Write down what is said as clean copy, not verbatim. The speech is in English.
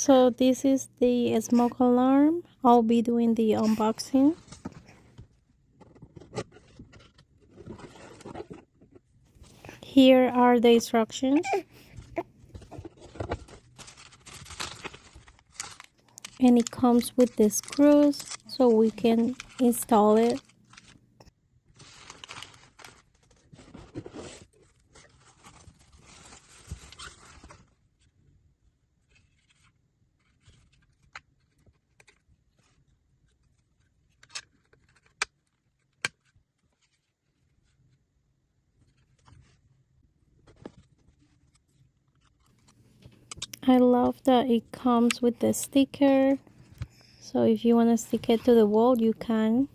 So this is the smoke alarm. I'll be doing the unboxing. Here are the instructions. And it comes with the screws so we can install it. I love that it comes with the sticker. So if you want to stick it to the wall, you can.